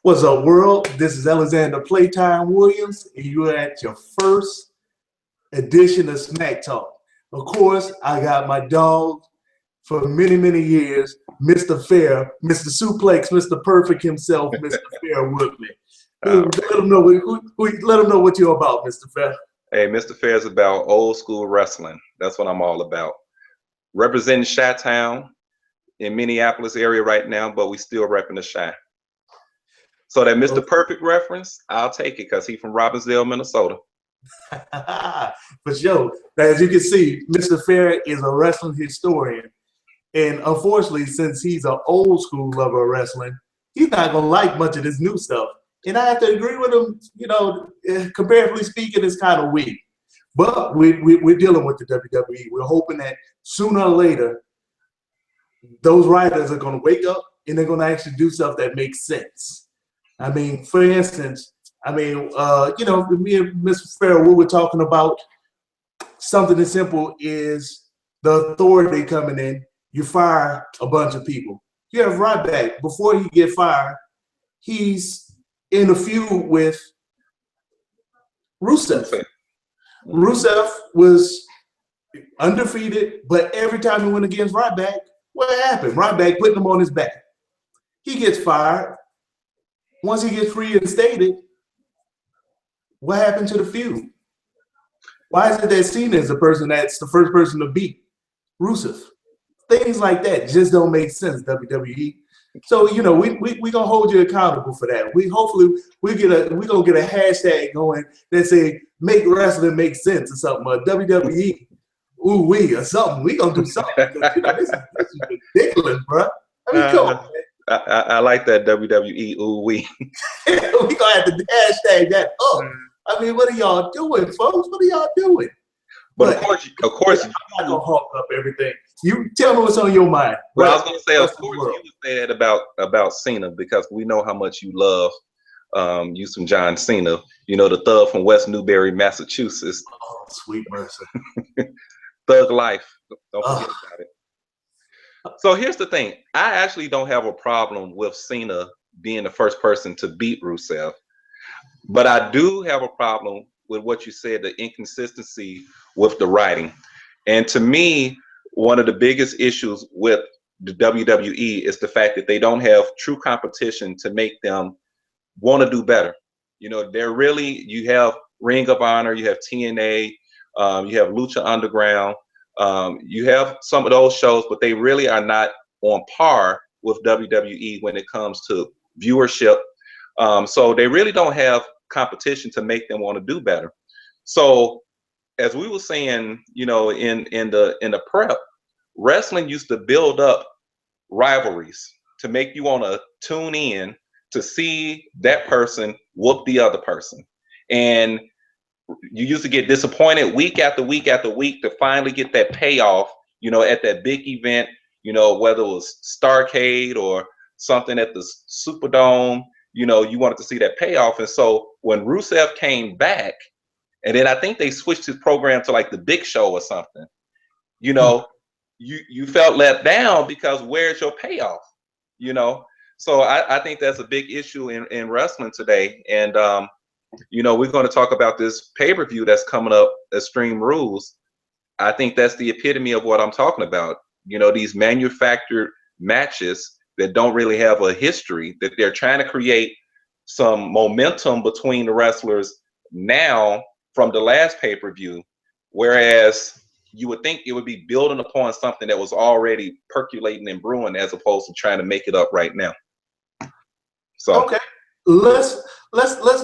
What's up, world? This is Alexander Playtime Williams, and you're at your first edition of Smack Talk. Of course, I got my dog for many, many years, Mr. Fair, Mr. Suplex, Mr. Perfect himself, Mr. Fair with me. Let them know what you're about, Mr. Fair. Hey, Mr. Fair is about old school wrestling. That's what I'm all about. Representing Chi-Town in Minneapolis area right now, but we still repping the Chi. So that Mr. Perfect reference, I'll take it because he's from Robbinsdale, Minnesota. For sure. As you can see, Mr. Fair is a wrestling historian. And unfortunately, since he's an old school lover of wrestling, he's not going to like much of this new stuff. And I have to agree with him, you know, comparatively speaking, it's kind of weak. But we're dealing with the WWE. We're hoping that sooner or later, those writers are going to wake up and they're going to actually do stuff that makes sense. I mean, for instance, you know, me and Mr. Fair, what we're talking about, something as simple is the authority coming in. You fire a bunch of people. You have Ryback. Before he get fired, he's in a feud with Rusev. Rusev was undefeated, but every time he went against Ryback, what happened? Ryback putting him on his back. He gets fired. Once he gets reinstated, what happened to the feud? Why is it that Cena is the person that's the first person to beat Rusev? Things like that just don't make sense, WWE. So, you know, we gonna hold you accountable for that. We're gonna get a hashtag going that say make wrestling make sense or something, or WWE ooh wee or something. We gonna do something. You know, this is ridiculous, bro. I mean, come on, man. I like that WWE ooh wee. We gonna have to hashtag that up. I mean, what are y'all doing, folks? What are y'all doing? But of course, I'm not gonna hawk up everything. You tell me what's on your mind. Well, I was gonna say, of course, you would say that about Cena because we know how much you love you some John Cena. You know, the thug from West Newbury, Massachusetts. Oh, sweet mercy. Thug life. Don't forget about it. So here's the thing. I actually don't have a problem with Cena being the first person to beat Rusev. But I do have a problem with what you said, the inconsistency with the writing. And to me, one of the biggest issues with the WWE is the fact that they don't have true competition to make them want to do better. You know, you have Ring of Honor, you have TNA, you have Lucha Underground. You have some of those shows, but they really are not on par with WWE when it comes to viewership. So they really don't have competition to make them want to do better. So as we were saying, you know, in the prep, wrestling used to build up rivalries to make you want to tune in to see that person whoop the other person. And you used to get disappointed week after week after week to finally get that payoff, you know, at that big event, you know, whether it was Starrcade or something at the Superdome, you know, you wanted to see that payoff. And so when Rusev came back, and then I think they switched his program to like the Big Show or something, you know, you felt let down because where's your payoff, you know? So I think that's a big issue in wrestling today. And, you know, we're going to talk about this pay-per-view that's coming up, Extreme Rules. I think that's the epitome of what I'm talking about. You know, these manufactured matches that don't really have a history, that they're trying to create some momentum between the wrestlers now from the last pay-per-view, whereas you would think it would be building upon something that was already percolating and brewing as opposed to trying to make it up right now. So okay, let's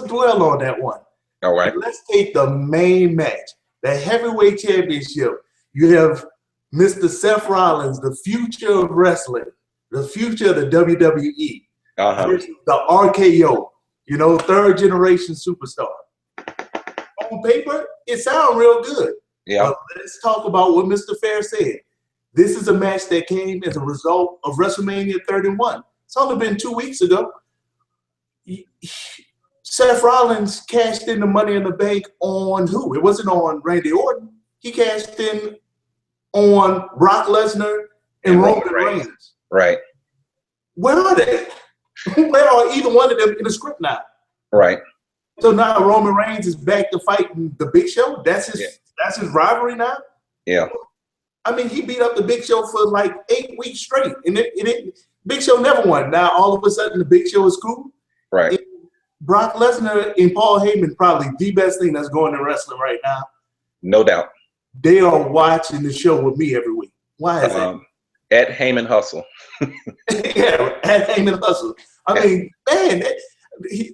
dwell on that one. All right. Let's take the main match, the heavyweight championship. You have Mr. Seth Rollins, the future of wrestling, the future of the WWE, versus the RKO, you know, third generation superstar. On paper, it sounds real good. Yeah. But let's talk about what Mr. Fair said. This is a match that came as a result of WrestleMania 31. It's only been 2 weeks ago. Seth Rollins cashed in the Money in the Bank on who? It wasn't on Randy Orton. He cashed in on Brock Lesnar and Roman Reigns. Right. Where are they? Where are either one of them in the script now. Right. So now Roman Reigns is back to fighting the Big Show. That's his rivalry now. Yeah. I mean, he beat up the Big Show for like 8 weeks straight, and Big Show never won. Now all of a sudden, the Big Show is cool. Right. And Brock Lesnar and Paul Heyman probably the best thing that's going in wrestling right now. No doubt. They are watching the show with me every week. Why is that? At Heyman Hustle. Yeah, at Heyman Hustle. I mean, man,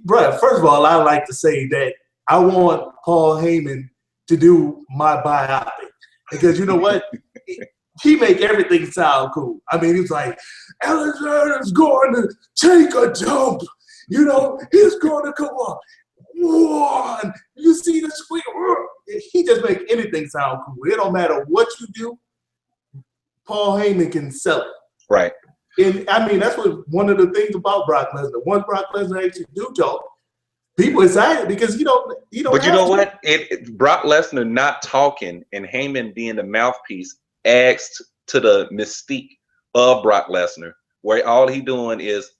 bro. First of all, I like to say that I want Paul Heyman to do my biopic because you know what? He make everything sound cool. I mean, he's like, Alexander's going to take a jump. You know, he's going to come on. One, you see the squeak. He just make anything sound cool. It don't matter what you do. Paul Heyman can sell it. Right. And I mean, that's what one of the things about Brock Lesnar. Once Brock Lesnar actually do talk, people excited because you don't. But you know what? Brock Lesnar not talking and Heyman being the mouthpiece adds to the mystique of Brock Lesnar, where all he doing is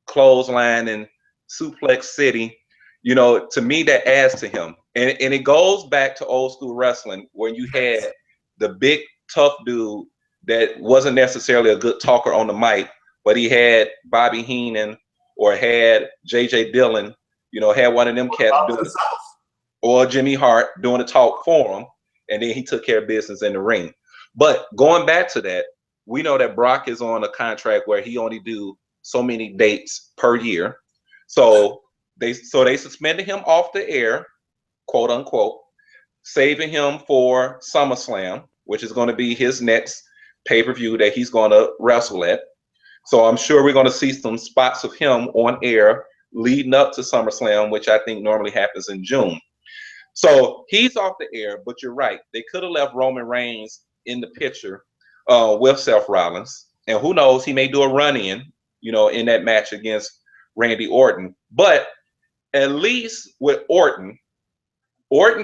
clothesline and suplex city. You know, to me that adds to him, and it goes back to old school wrestling when you had the big tough dude that wasn't necessarily a good talker on the mic, but he had Bobby Heenan or had J.J. Dillon, you know, had one of them cats doing it, or Jimmy Hart doing the talk for him, and then he took care of business in the ring. But going back to that, we know that Brock is on a contract where he only do so many dates per year. So they suspended him off the air, quote unquote, saving him for SummerSlam, which is going to be his next pay-per-view that he's going to wrestle at. So I'm sure we're going to see some spots of him on air leading up to SummerSlam, which I think normally happens in June. So he's off the air, but you're right. They could have left Roman Reigns in the picture with Seth Rollins. And who knows, he may do a run-in, you know, in that match against Randy Orton. But at least with Orton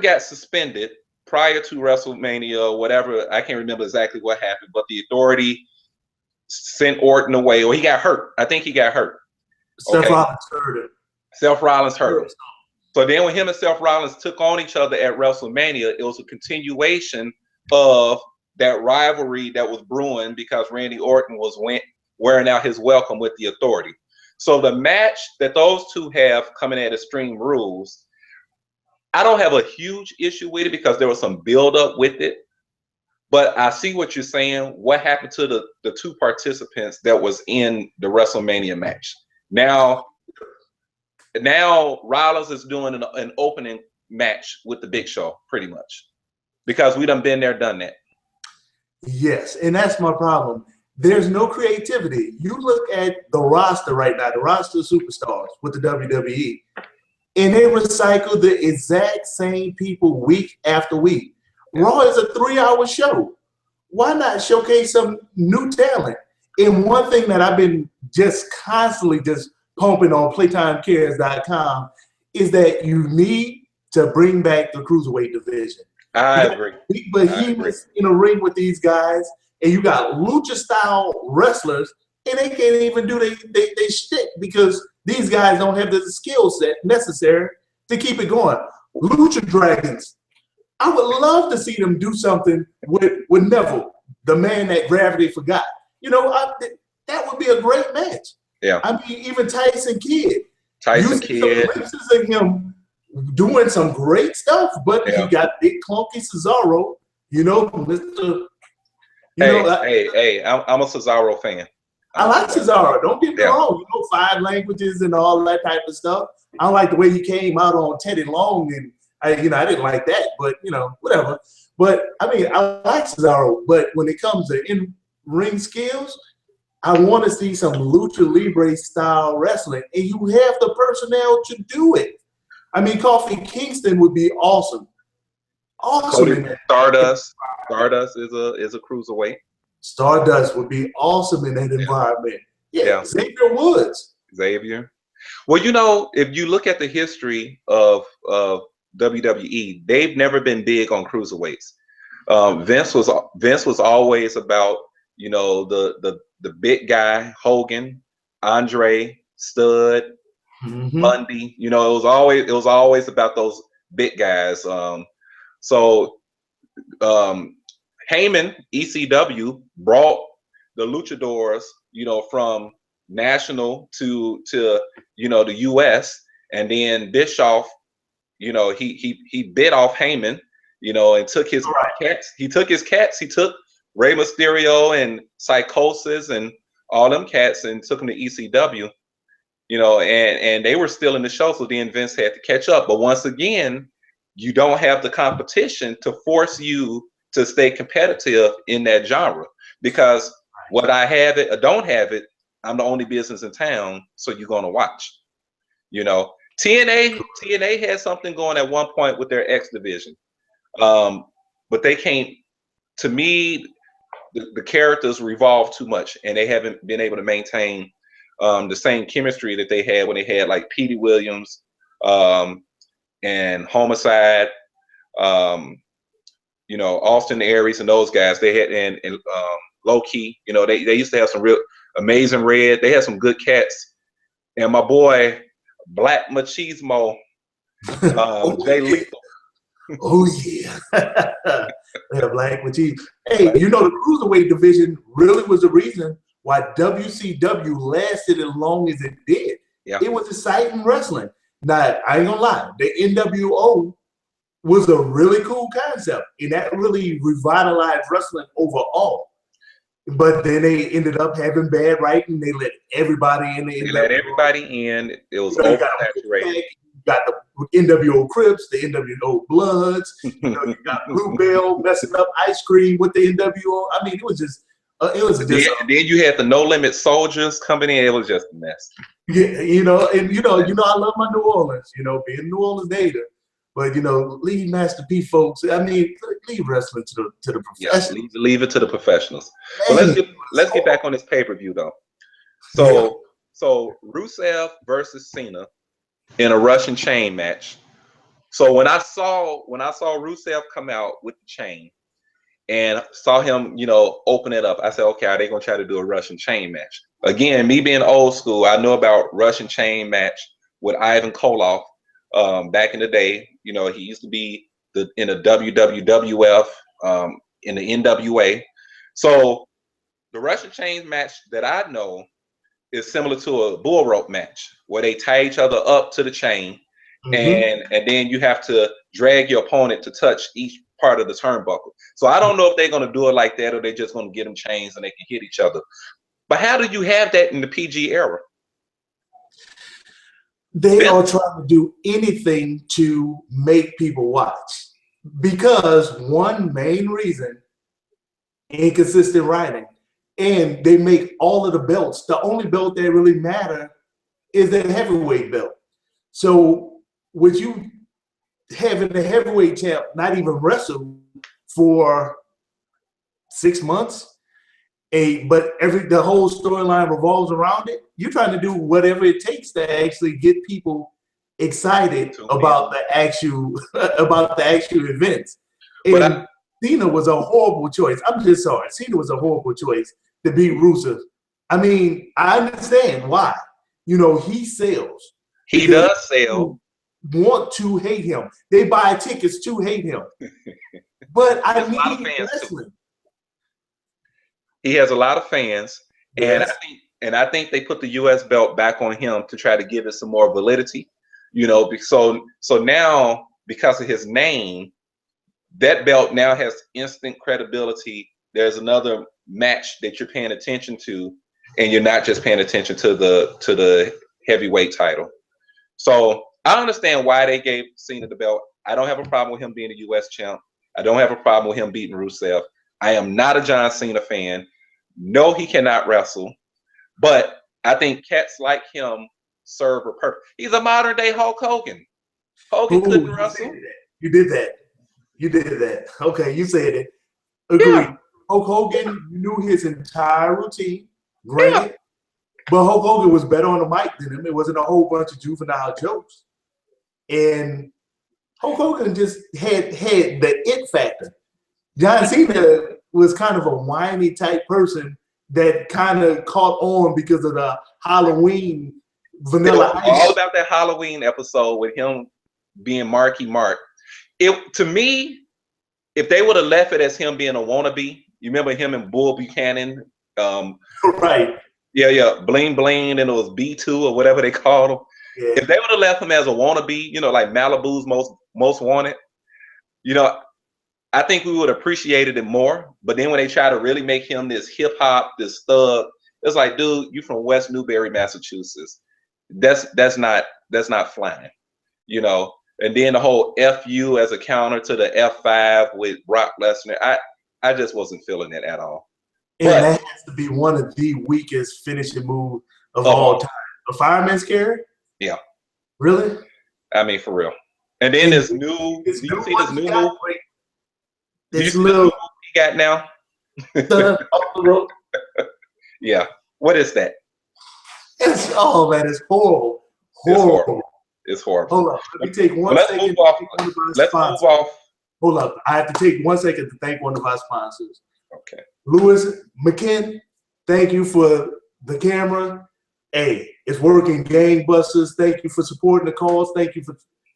got suspended prior to WrestleMania or whatever. I can't remember exactly what happened, but the Authority sent Orton away, or he got hurt. I think he got hurt. Seth Rollins hurt him. Seth Rollins hurt him. So then when him and Seth Rollins took on each other at WrestleMania, it was a continuation of that rivalry that was brewing because Randy Orton was wearing out his welcome with the Authority. So the match that those two have coming at Extreme Rules, I don't have a huge issue with it because there was some build up with it. But I see what you're saying. What happened to the two participants that was in the WrestleMania match? Now Rollins is doing an opening match with the Big Show, pretty much, because we done been there, done that. Yes, and that's my problem. There's no creativity. You look at the roster right now, the roster of superstars with the WWE, and they recycle the exact same people week after week. Raw is a 3-hour show. Why not showcase some new talent? And one thing that I've been just constantly just pumping on PlaytimeCares.com is that you need to bring back the Cruiserweight division. I agree. But he was in a ring with these guys, and you got lucha-style wrestlers, and they can't even do they shtick because these guys don't have the skill set necessary to keep it going. Lucha Dragons. I would love to see them do something with Neville, the man that gravity forgot. You know, that would be a great match. Yeah. I mean, even Tyson Kidd. Tyson Kidd. Glimpses of him doing some great stuff, but he got big clunky Cesaro. You know, Mr. I'm a Cesaro fan. I like Cesaro. Don't get me wrong. You know, 5 languages and all that type of stuff. I like the way he came out on Teddy Long, and I didn't like that, but whatever. But I mean, I like Cesaro. But when it comes to in-ring skills, I want to see some lucha libre style wrestling, and you have the personnel to do it. I mean, Kofi Kingston would be awesome. Awesome. Stardust is a cruiserweight. Stardust would be awesome in that environment. Yeah. Xavier Woods. Xavier. Well, if you look at the history of WWE, they've never been big on cruiserweights. Vince was always about the big guy, Hogan, Andre, Stud, Bundy. You know, it was always about those big guys. So Heyman, ECW, brought the luchadors, you know, from national to you know, the US, and then Bischoff, you know, he bit off Heyman, you know, and took his cats. He took his cats. He took Rey Mysterio and Psychosis and all them cats and took them to ECW, you know, and they were still in the show. So then Vince had to catch up. But once again, you don't have the competition to force you to stay competitive in that genre, because whether I have it or don't have it, I'm the only business in town, so you're gonna watch. You know, TNA had something going at one point with their X division, but they can't. To me, the characters revolve too much, and they haven't been able to maintain the same chemistry that they had when they had like Petey Williams and Homicide. You know, Austin Aries and those guys. They had and Low Key. You know, they used to have some real Amazing Red. They had some good cats. And my boy Black Machismo, Jay Lethal. Oh yeah, yeah, Black Machismo. Hey, you know, the cruiserweight division really was the reason why WCW lasted as long as it did. Yeah. It was exciting wrestling. Now, I ain't gonna lie, the NWO was a really cool concept, and that really revitalized wrestling overall. But then they ended up having bad writing. They let everybody in. They let everybody in. It was oversaturated. You got the NWO Crips, the NWO Bloods. You know, you got Bluebell messing up ice cream with the NWO. I mean, it was just. Then you had the No Limit Soldiers coming in. It was just a mess. Yeah, you know, and you know, I love my New Orleans. You know, being New Orleans native. But you know, leave Master P folks. I mean, leave wrestling to the professionals. Yeah, leave it to the professionals. But let's get back on this pay-per-view though. So Rusev versus Cena in a Russian chain match. So when I saw Rusev come out with the chain and saw him, you know, open it up, I said, okay, are they gonna try to do a Russian chain match? Again, me being old school, I know about Russian chain match with Ivan Koloff. Back in the day, you know, he used to be in the WWF, in the NWA. So the Russian chain match that I know is similar to a bull rope match where they tie each other up to the chain, and then you have to drag your opponent to touch each part of the turnbuckle. So I don't know if they're going to do it like that or they're just going to get them chains and they can hit each other. But how do you have that in the PG era? They are trying to do anything to make people watch, because one main reason, inconsistent writing, and they make all of the belts. The only belt that really matter is the heavyweight belt. So with you having the heavyweight champ not even wrestle for 6 months, but the whole storyline revolves around it. You're trying to do whatever it takes to actually get people excited about the actual events. And Cena was a horrible choice. I'm just sorry. Cena was a horrible choice to beat Rusev. I mean, I understand why. You know, he sells. He does sell. Want to hate him. They buy tickets to hate him. But I need wrestling. He has a lot of fans, yes. and I think they put the U.S. belt back on him to try to give it some more validity. You know, so now because of his name, that belt now has instant credibility. There's another match that you're paying attention to, and you're not just paying attention to the heavyweight title. So I understand why they gave Cena the belt. I don't have a problem with him being a U.S. champ. I don't have a problem with him beating Rusev. I am not a John Cena fan. No, he cannot wrestle. But I think cats like him serve a purpose. He's a modern day Hulk Hogan. Hogan couldn't wrestle. You did that. Okay, you said it. Agreed. Yeah. Hulk Hogan knew his entire routine. Granted. Yeah. But Hulk Hogan was better on the mic than him. It wasn't a whole bunch of juvenile jokes. And Hulk Hogan just had the it factor. John Cena was kind of a whiny type person that kind of caught on because of the Halloween Vanilla was Ice. all about that Halloween episode with him being Marky Mark. To me, if they would have left it as him being a wannabe, you remember him and Bull Buchanan? Right. Yeah, Bling Bling, and it was B2 or whatever they called him. Yeah. If they would have left him as a wannabe, like Malibu's most wanted, I think we would have appreciated it more. But then when they try to really make him this hip hop, this thug, it's like, dude, you from West Newbury, Massachusetts. That's not flying, And then the whole FU as a counter to the F5 with Brock Lesnar, I just wasn't feeling it at all. And that has to be one of the weakest finishing moves of all time. A fireman's carry? Yeah. Really? I mean, for real. And then do you see this new move? This little move he got now? Yeah. What is that? It's horrible. Horrible. It's horrible. Hold up. Let me take one second. Let's move off. Hold up. I have to take 1 second to thank one of our sponsors. Okay. Louis McKinn, thank you for the camera. Hey, it's working gangbusters. Thank you for supporting the cause. Thank you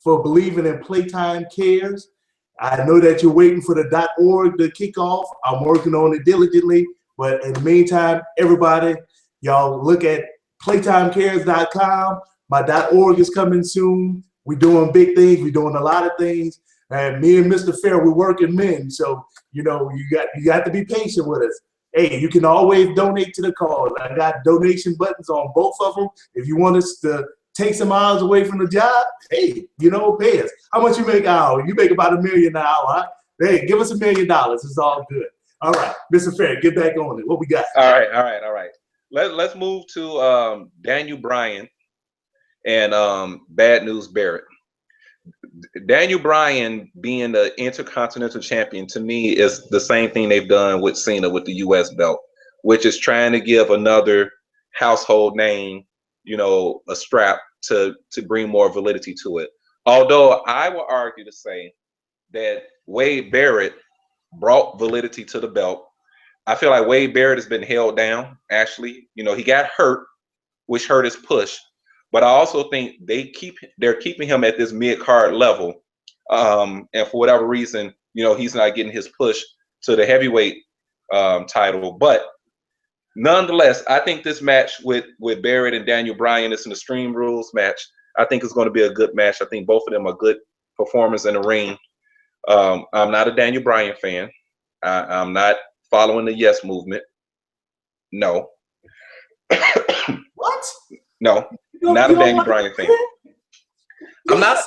for believing in Playtime Cares. I know that you're waiting for the .org to kick off. I'm working on it diligently. But in the meantime, everybody, y'all look at playtimecares.com. My .org is coming soon. We're doing big things. We're doing a lot of things. And me and Mr. Fair, we're working men. So, you got to be patient with us. Hey, you can always donate to the cause. I got donation buttons on both of them. If you want us to take some hours away from the job, hey, pay us. How much you make an hour? You make about $1 million an hour, huh? Hey, give us $1 million. It's all good. All right, Mr. Fair, get back on it. What we got? All right. Let's move to Daniel Bryan and Bad News Barrett. Daniel Bryan being the Intercontinental Champion, to me, is the same thing they've done with Cena with the U.S. belt, which is trying to give another household name, a strap to bring more validity to it. Although I will argue to say that Wade Barrett brought validity to the belt. I feel like Wade Barrett has been held down, actually. He got hurt, which hurt his push. But I also think they're keeping him at this mid-card level. And for whatever reason, he's not getting his push to the heavyweight title. But nonetheless, I think this match with Barrett and Daniel Bryan, it's an Extreme Rules match. I think it's going to be a good match. I think both of them are good performers in the ring. I'm not a Daniel Bryan fan. I'm not following the Yes movement. No. What? No, not a Daniel Bryan fan. I'm not.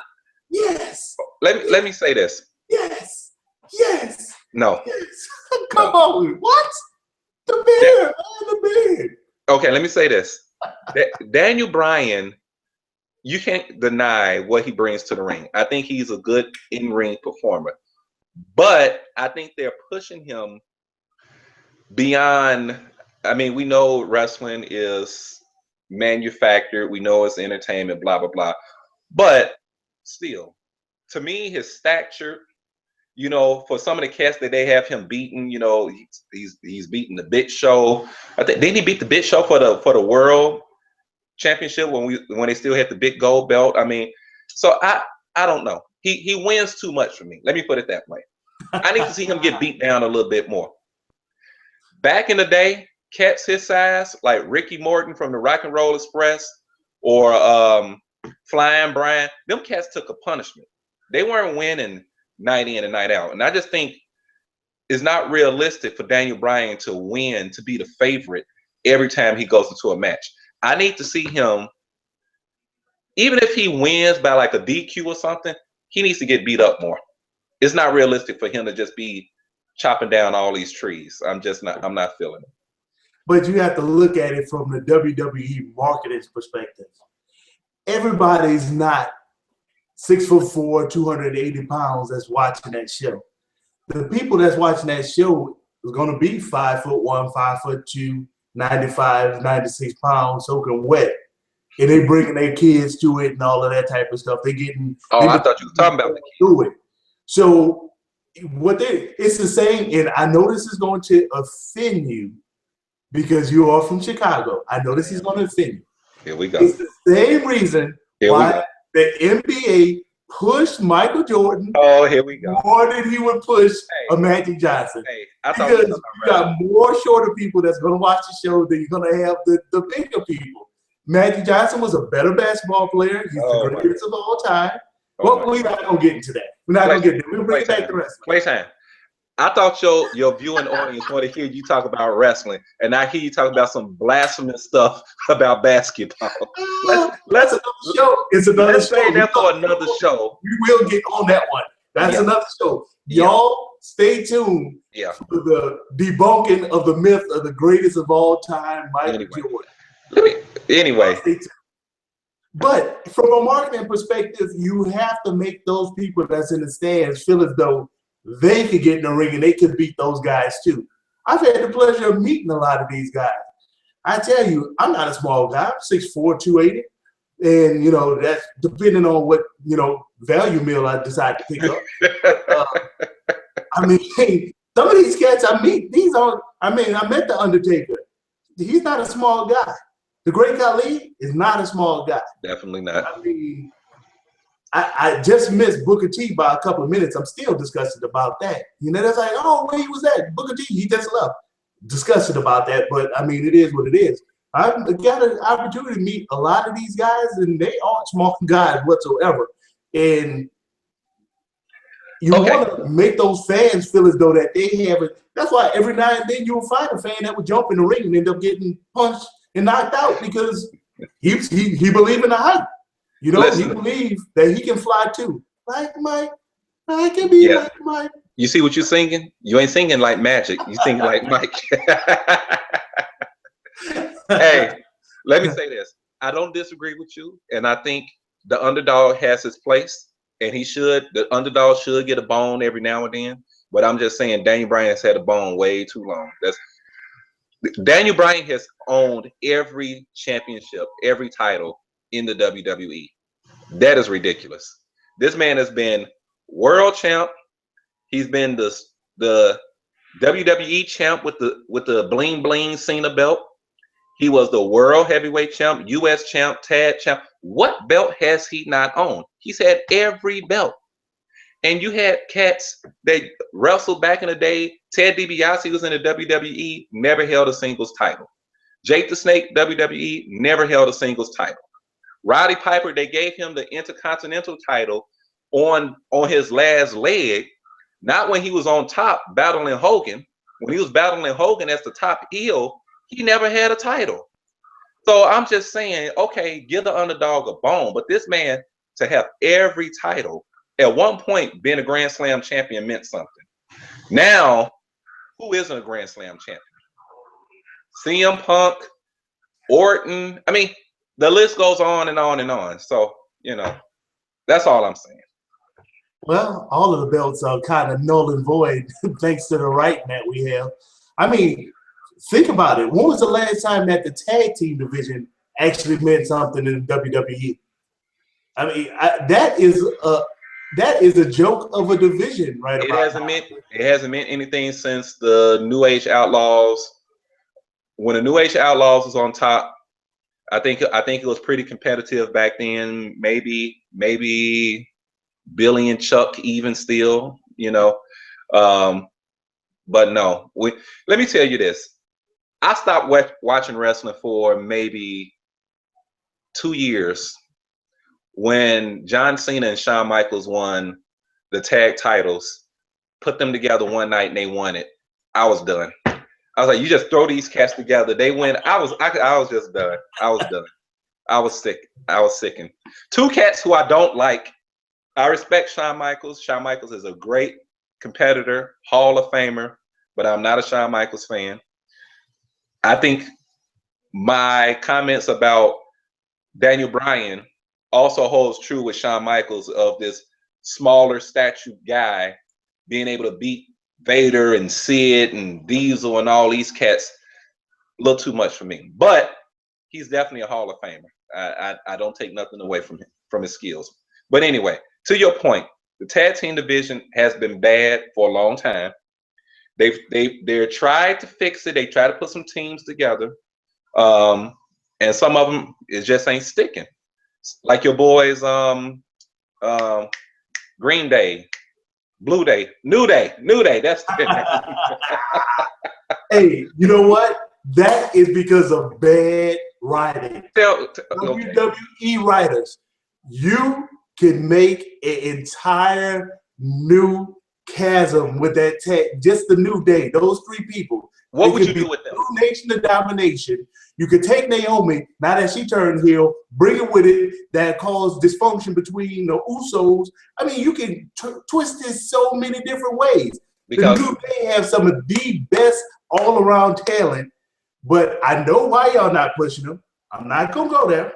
Yes. Let me say this. Yes. No. Yes. Come on. What? The beard. Okay, let me say this. Daniel Bryan, you can't deny what he brings to the ring. I think he's a good in-ring performer. But I think they're pushing him beyond. I mean, we know wrestling is manufactured. We know it's entertainment, blah, blah, blah. But still, to me, his stature, for some of the cats that they have him beaten, he's beaten the Big Show. I think didn't he beat the Big Show for the World Championship when they still had the big gold belt? I mean, so I don't know. He wins too much for me. Let me put it that way. I need to see him get beat down a little bit more. Back in the day, cats his size, like Ricky Morton from the Rock and Roll Express or Flying Brian, them cats took a punishment. They weren't winning night in and night out. And I just think it's not realistic for Daniel Bryan to win, to be the favorite every time he goes into a match. I need to see him, even if he wins by like a DQ or something, he needs to get beat up more. It's not realistic for him to just be chopping down all these trees. I'm not feeling it. But you have to look at it from the WWE marketing perspective. Everybody's not 6'4", 280 pounds that's watching that show. The people that's watching that show is going to be 5'1", 5'2", 95, 96 pounds, soaking wet. And they bringing their kids to it and all of that type of stuff. They getting. I thought you were talking about the kids. It. So it's the same, and I know this is going to offend you because you are from Chicago. I know this is going to offend you. Here we go. It's the same reason Here we go. why the NBA pushed Michael Jordan Oh, here we go. more than he would push Hey, a Magic Johnson. hey, I thought Because you got more shorter people that's going to watch the show than you're going to have the bigger people. Magic Johnson was a better basketball player. He's the greatest of all time. But we're not going to get into that. We're not going to get into that. We'll bring it back to wrestling. Wait time. I thought your viewing audience want to hear you talk about wrestling, and I hear you talk about some blasphemous stuff about basketball. Let's another show. It's another let's show. Say that for another show. We will get on that one. That's another show. Y'all stay tuned for the debunking of the myth of the greatest of all time, Michael Jordan. Anyway. But from a marketing perspective, you have to make those people that's in the stands feel as though they could get in the ring and they could beat those guys too. I've had the pleasure of meeting a lot of these guys. I tell you, I'm not a small guy. I'm 6'4", 280. And, you know, that's depending on what, you know, value meal I decide to pick up. I mean, some of these cats I meet, I met The Undertaker. He's not a small guy. The Great Khali is not a small guy. Definitely not. I mean, I just missed Booker T by a couple of minutes. I'm still disgusted about that. You know, that's like, oh, where he was at? Booker T, he just left. Disgusted about that, but I mean, it is what it is. I've got an opportunity to meet a lot of these guys, and they aren't small guys whatsoever. And you want to make those fans feel as though that they have it. That's why every now and then you'll find a fan that would jump in the ring and end up getting punched and knocked out because he believed in the hype. You know, he believes that he can fly too. Like Mike, I can be like Mike. You see what you're singing? You ain't singing like Magic. You sing like Mike. Hey, let me say this. I don't disagree with you, and I think the underdog has his place, and the underdog should get a bone every now and then. But I'm just saying, Daniel Bryan has had a bone way too long. Daniel Bryan has owned every championship, every title in the WWE. That is ridiculous. This man has been world champ. He's been the WWE champ with the bling bling Cena belt. He was the world heavyweight champ, US champ, tag champ. What belt has he not owned? He's had every belt. And you had cats that wrestled back in the day. Ted DiBiase was in the WWE, never held a singles title. Jake the Snake, WWE, never held a singles title. Roddy Piper, they gave him the Intercontinental title on his last leg, not when he was on top battling Hogan. When he was battling Hogan as the top heel, he never had a title. So I'm just saying, okay, give the underdog a bone. But this man, to have every title, at one point, being a Grand Slam champion meant something. Now, who isn't a Grand Slam champion? CM Punk, Orton. I mean, the list goes on and on and on. So, you know, that's all I'm saying. Well, all of the belts are kind of null and void thanks to the writing that we have. I mean, think about it. When was the last time that the tag team division actually meant something in the WWE? I mean, that is a joke of a division, right? It hasn't meant anything since the New Age Outlaws. When the New Age Outlaws was on top, I think it was pretty competitive back then. Maybe Billy and Chuck even still, you know. But no, let me tell you this. I stopped watching wrestling for maybe 2 years when John Cena and Shawn Michaels won the tag titles, put them together one night and they won it. I was done. I was like, you just throw these cats together. They win. I was just done. I was done. I was sick. I was sickened. Two cats who I don't like. I respect Shawn Michaels. Shawn Michaels is a great competitor, Hall of Famer, but I'm not a Shawn Michaels fan. I think my comments about Daniel Bryan also holds true with Shawn Michaels, of this smaller statured guy being able to beat Vader and Sid and Diesel and all these cats. A little too much for me, but he's definitely a Hall of Famer. I don't take nothing away from him, from his skills. But anyway, to your point, the tag team division has been bad for a long time. They're tried to fix it. They try to put some teams together. and some of them it just ain't sticking. Like your boys, Green Day, Blue Day, New Day. That's Hey, you know what? That is because of bad writing. WWE writers, you can make an entire new chasm with that tag. Just the New Day, those three people. What would you do with them? New Nation of Domination. You could take Naomi, now that she turned heel, bring it with it that caused dysfunction between the Usos. I mean, you can twist this so many different ways. Because the New Day have some of the best all-around talent, but I know why y'all not pushing them. I'm not gonna go there.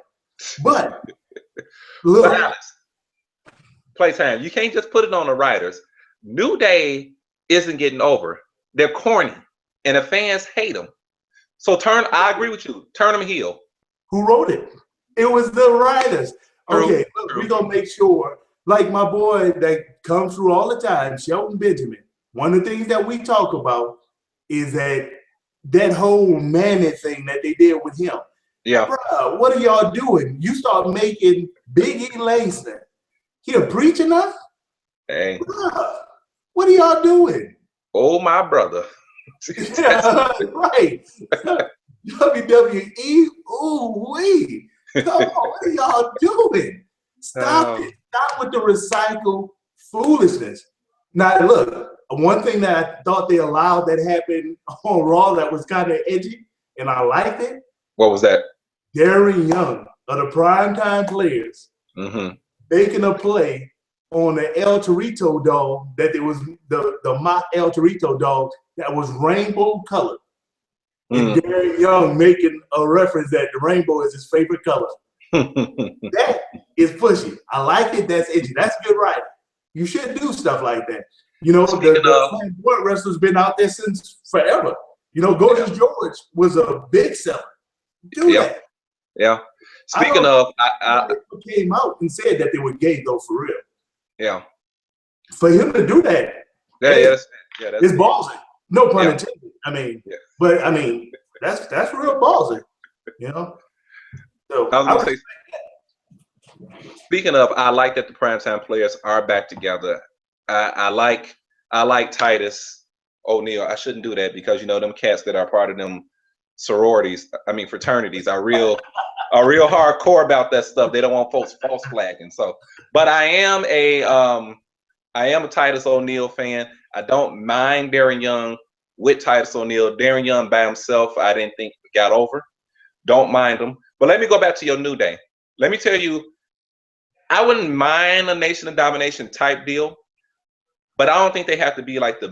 But look, playtime. You can't just put it on the writers. New Day isn't getting over. They're corny, and the fans hate them. So I agree with you. Turn them heel. Who wrote it? It was the writers. Okay, look, we're gonna make sure. Like my boy that comes through all the time, Shelton Benjamin. One of the things that we talk about is that whole Mammoth thing that they did with him. Yeah. Bruh, what are y'all doing? You start making Big E Langston. He a preacher now? Hey. Bruh, what are y'all doing? Oh, my brother. Yeah, right. WWE, ooh wee. Come on, what are y'all doing? Stop it. Stop with the recycled foolishness. Now, look, one thing that I thought they allowed that happened on Raw that was kind of edgy, and I liked it. What was that? Darren Young of the Primetime Players making a play on the El Torito dog that there was the mock El Torito dog that was rainbow colored. And Darren Young making a reference that the rainbow is his favorite color. That is pushy. I like it. That's edgy. That's good writing. You should do stuff like that. You know, the wrestlers been out there since forever. You know, Gorgeous George was a big seller. Do that. Yeah. Speaking of, I came out and said that they were gay though, for real. Yeah. For him to do that, that's it's ballsy. No pun intended. I mean, but I mean, that's real ballsy. You know. So speaking of, I like that the Primetime Players are back together. I like Titus O'Neil. I shouldn't do that because you know them cats that are part of them fraternities are real hardcore about that stuff. They don't want folks false flagging. So, but I am a Titus O'Neil fan. I don't mind Darren Young with Titus O'Neil. Darren Young by himself, I didn't think got over. Don't mind him. But let me go back to your New Day. Let me tell you, I wouldn't mind a Nation of Domination type deal, but I don't think they have to be like the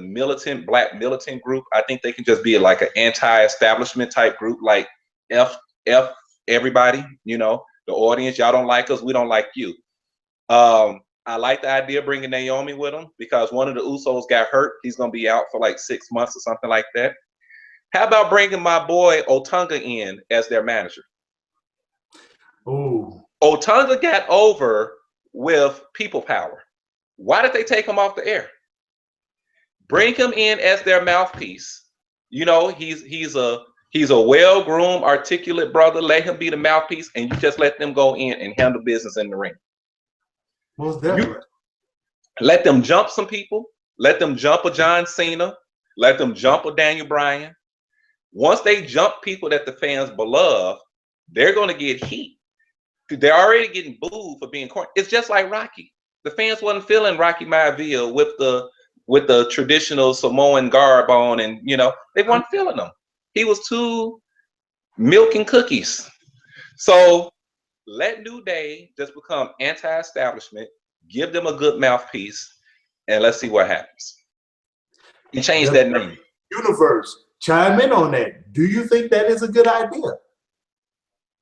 black militant group. I think they can just be like an anti-establishment type group, like F everybody, you know, the audience, y'all don't like us, we don't like you. I like the idea of bringing Naomi with him because one of the Usos got hurt. He's going to be out for like 6 months or something like that. How about bringing my boy Otunga in as their manager? Ooh. Otunga got over with people power. Why did they take him off the air? Bring him in as their mouthpiece. You know, he's a well-groomed, articulate brother. Let him be the mouthpiece, and you just let them go in and handle business in the ring. Most definitely. Let them jump some people. Let them jump a John Cena. Let them jump a Daniel Bryan. Once they jump people that the fans beloved, they're going to get heat. They're already getting booed for being corny. It's just like Rocky. The fans wasn't feeling Rocky Maivia with the traditional Samoan garb on, and you know they weren't feeling him. He was too milk and cookies. So let New Day just become anti-establishment. Give them a good mouthpiece, and let's see what happens. You change that name. Universe, chime in on that. Do you think that is a good idea?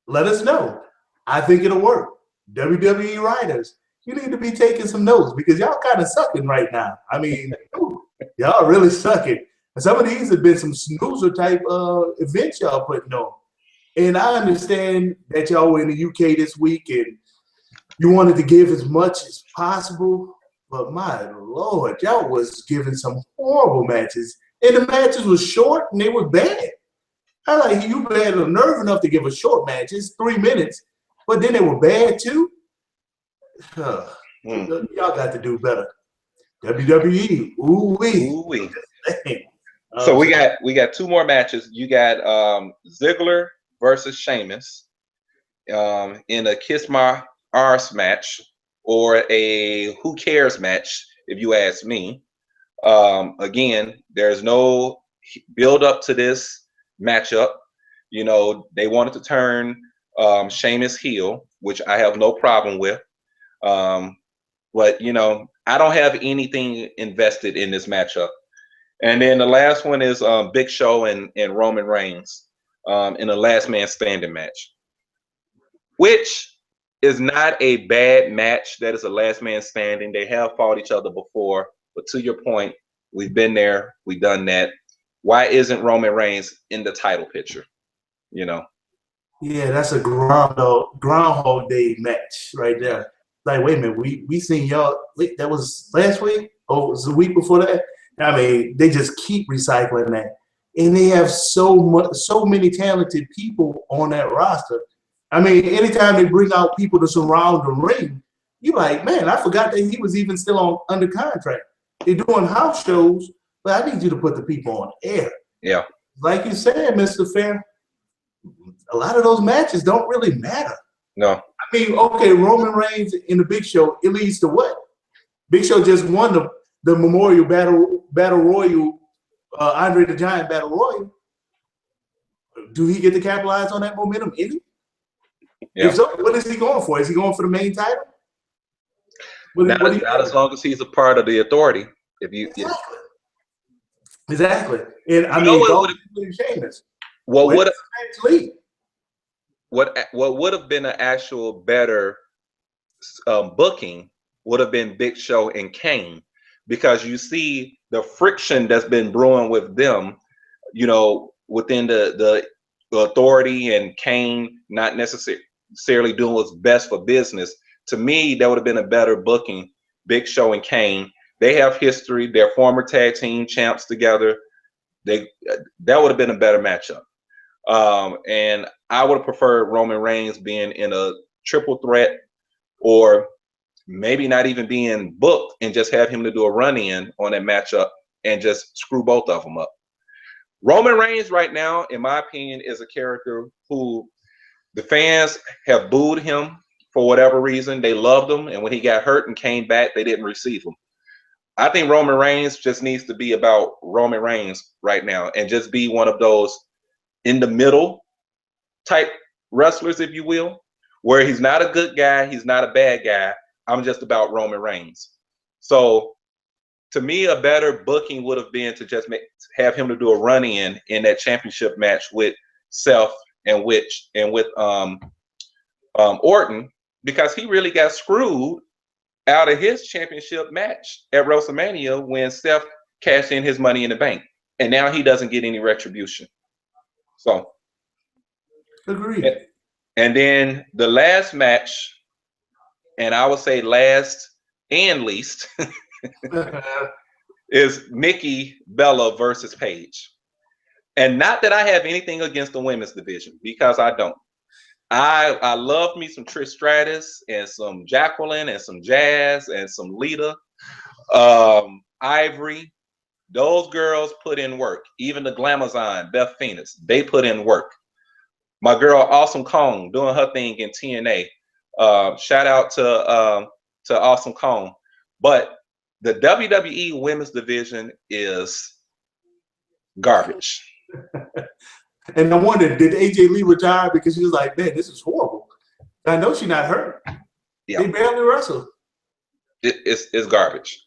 Let us know. I think it'll work. WWE writers, you need to be taking some notes because y'all kind of sucking right now. I mean, y'all really sucking. And some of these have been some snoozer type events y'all putting on. And I understand that y'all were in the UK this week and you wanted to give as much as possible, but my Lord, y'all was giving some horrible matches. And the matches were short and they were bad. I like you had the nerve enough to give a short match. It's 3 minutes, but then they were bad too. Y'all got to do better. WWE, ooh wee. Ooh wee. So we got 2 more matches. You got Ziggler versus Sheamus in a Kiss My Arse match, or a Who Cares match, if you ask me. Again, there's no build up to this matchup. You know, they wanted to turn Sheamus heel, which I have no problem with. But you know, I don't have anything invested in this matchup. And then the last one is Big Show and Roman Reigns in a last man standing match, which is not a bad match. That is a last man standing. They have fought each other before, but to your point, we've been there, we've done that. Why isn't Roman Reigns in the title picture? You know? Yeah, that's a Groundhog Day match right there. Like, wait a minute, we seen y'all. Wait, that was last week? Oh, it was the week before that. I mean, they just keep recycling that, and they have so many talented people on that roster. I mean, anytime they bring out people to surround the ring, you like, man, I forgot that he was even still under contract. They're doing house shows, but I need you to put the people on air. Yeah, like you said, Mr. Fair. A lot of those matches don't really matter. No. I mean, okay, Roman Reigns in the Big Show, it leads to what? Big Show just won the Memorial Battle Royal, Andre the Giant Battle Royal. Do he get to capitalize on that momentum? Any? Yeah. If so, what is he going for? Is he going for the main title? Not as long as he's a part of the Authority. Exactly. And I mean, what would have been an actual better booking would have been Big Show and Kane, because you see the friction that's been brewing with them, you know, within the Authority, and Kane not necessarily doing what's best for business. To me, that would have been a better booking. Big Show and Kane, they have history. They're former tag team champs together. That would have been a better matchup. And I would have preferred Roman Reigns being in a triple threat, or maybe not even being booked, and just have him to do a run-in on that matchup and just screw both of them up. Roman Reigns right now, in my opinion, is a character who the fans have booed him for whatever reason. They loved him, and when he got hurt and came back, they didn't receive him. I think Roman Reigns just needs to be about Roman Reigns right now, and just be one of those in the middle type wrestlers, if you will, where he's not a good guy, he's not a bad guy. I'm just about Roman Reigns. So to me, a better booking would have been to just have him to do a run-in in that championship match with Seth and with Orton, because he really got screwed out of his championship match at WrestleMania when Seth cashed in his Money in the Bank, and now he doesn't get any retribution. So, agreed. And then the last match, and I would say last and least, is Nikki Bella versus Paige. And not that I have anything against the women's division, because I don't. I love me some Trish Stratus and some Jacqueline and some Jazz and some Lita, Ivory. Those girls put in work. Even the Glamazon, Beth Phoenix, they put in work. My girl Awesome Kong doing her thing in TNA. Shout out to Awesome Kong. But the WWE women's division is garbage. And I wondered, did AJ Lee retire because she was like, man, this is horrible? I know she's not hurt. Yeah. They barely wrestle. It's garbage.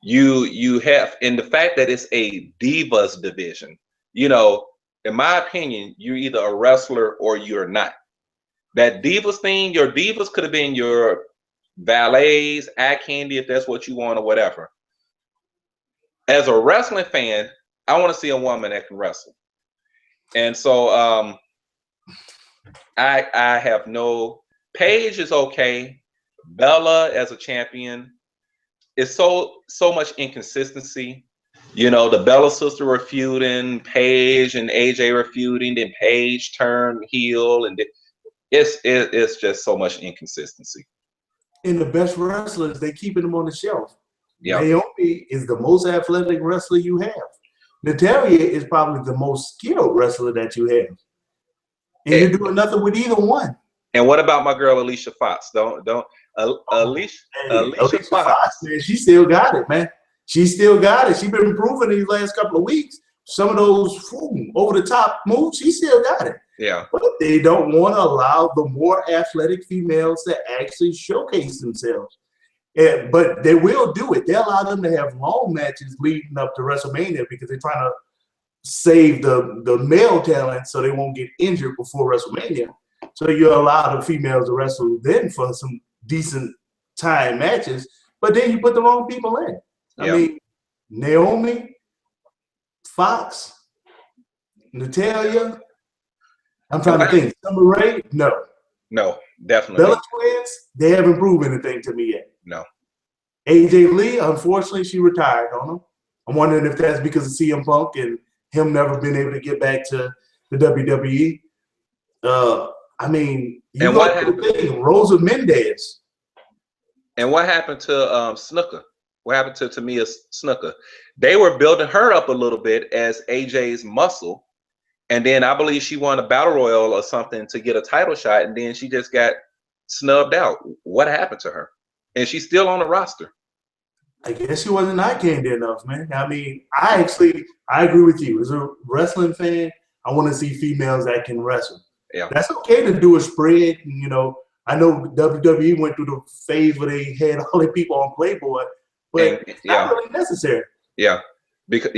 You have, and the fact that it's a divas division, you know, in my opinion, you're either a wrestler or you're not. That divas thing, your divas could have been your valets, eye candy, if that's what you want, or whatever. As a wrestling fan, I want to see a woman that can wrestle. And so I have no. Paige is okay. Bella as a champion, it's so much inconsistency. You know, the Bella sister were feuding, Paige and AJ were feuding, then Paige turned heel, and it's just so much inconsistency. And the best wrestlers, they keeping them on the shelf. Yeah. Naomi is the most athletic wrestler you have. Natalia is probably the most skilled wrestler that you have. And you're doing nothing with either one. And what about my girl Alicia Fox? Alicia Fox, man, she still got it, man. She still got it. She's been improving these last couple of weeks. Some of those over the top moves, she still got it. Yeah. But they don't want to allow the more athletic females to actually showcase themselves. But they will do it. They allow them to have long matches leading up to WrestleMania because they're trying to save the male talent so they won't get injured before WrestleMania. So you allow the females to wrestle then for some decent time matches, but then you put the wrong people in. I mean, Naomi, Fox, Natalia. I'm trying to think. Summer Rae? No, definitely. Bella Twins, they haven't proven anything to me yet. No. AJ Lee, unfortunately, she retired on him. I'm wondering if that's because of CM Punk and him never being able to get back to the WWE. I mean, you know the thing, Rosa Mendez. And what happened to Snuka? What happened to Tamia Snuka? They were building her up a little bit as AJ's muscle. And then I believe she won a battle royal or something to get a title shot. And then she just got snubbed out. What happened to her? And she's still on the roster. I guess she wasn't eye candy enough, man. I mean, I agree with you. As a wrestling fan, I want to see females that can wrestle. Yeah. That's okay to do a spread. You know, I know WWE went through the phase where they had all the people on Playboy, but it's not really necessary. Yeah. Because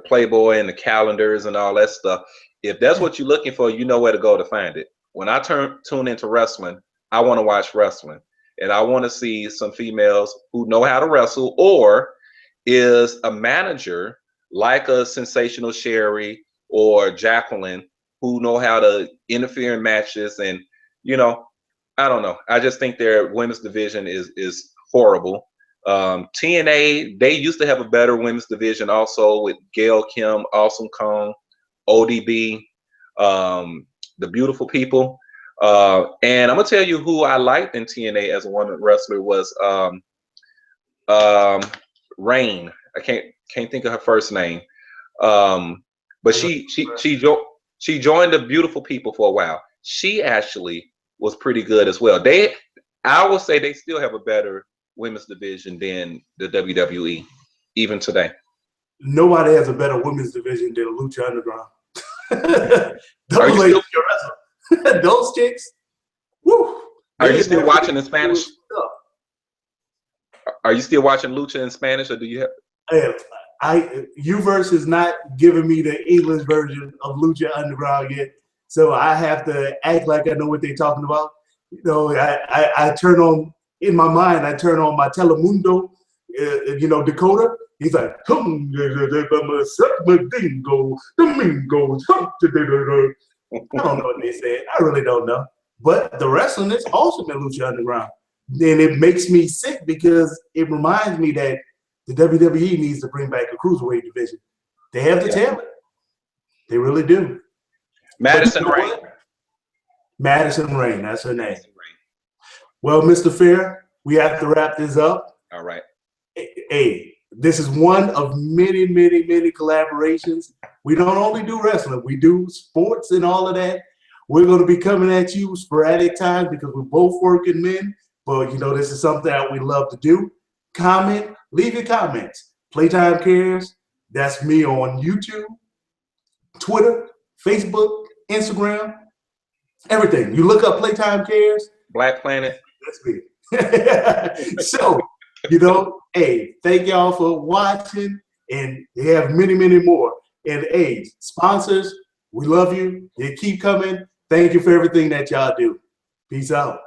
Playboy and the calendars and all that stuff. If that's what you're looking for, you know where to go to find it. When I tune into wrestling, I want to watch wrestling. And I want to see some females who know how to wrestle or is a manager like a Sensational Sherry or Jacqueline who know how to interfere in matches. And, you know, I don't know. I just think their women's division is horrible. TNA, they used to have a better women's division also with Gail Kim, Awesome Kong, ODB, the Beautiful People. And I'm gonna tell you who I liked in TNA as a woman wrestler was Rain. I can't think of her first name. But she joined the Beautiful People for a while. She actually was pretty good as well. I will say they still have a better women's division than the WWE, even today. Nobody has a better women's division than Lucha Underground. Those chicks. Woo. Are you still watching in Spanish? Are you still watching Lucha in Spanish, or do you have? Uverse is not giving me the English version of Lucha Underground yet, so I have to act like I know what they're talking about. You know, I turn on in my mind. I turn on my Telemundo, Dakota. He's like, I don't know what they said. I really don't know. But the wrestling is awesome in Lucha Underground. And it makes me sick because it reminds me that the WWE needs to bring back a cruiserweight division. They have the talent. They really do. Madison Rain. Madison Rain, that's her name. Well, Mr. Fair, we have to wrap this up. All right. Hey, this is one of many, many, many collaborations. We don't only do wrestling, we do sports and all of that. We're going to be coming at you sporadic times because we're both working men. But, this is something that we love to do. Comment, leave your comments. Playtime Cares, that's me on YouTube, Twitter, Facebook, Instagram, everything. You look up Playtime Cares. Black Planet. That's me. So, hey, thank y'all for watching. And they have many, many more. And, hey, sponsors, we love you. They keep coming. Thank you for everything that y'all do. Peace out.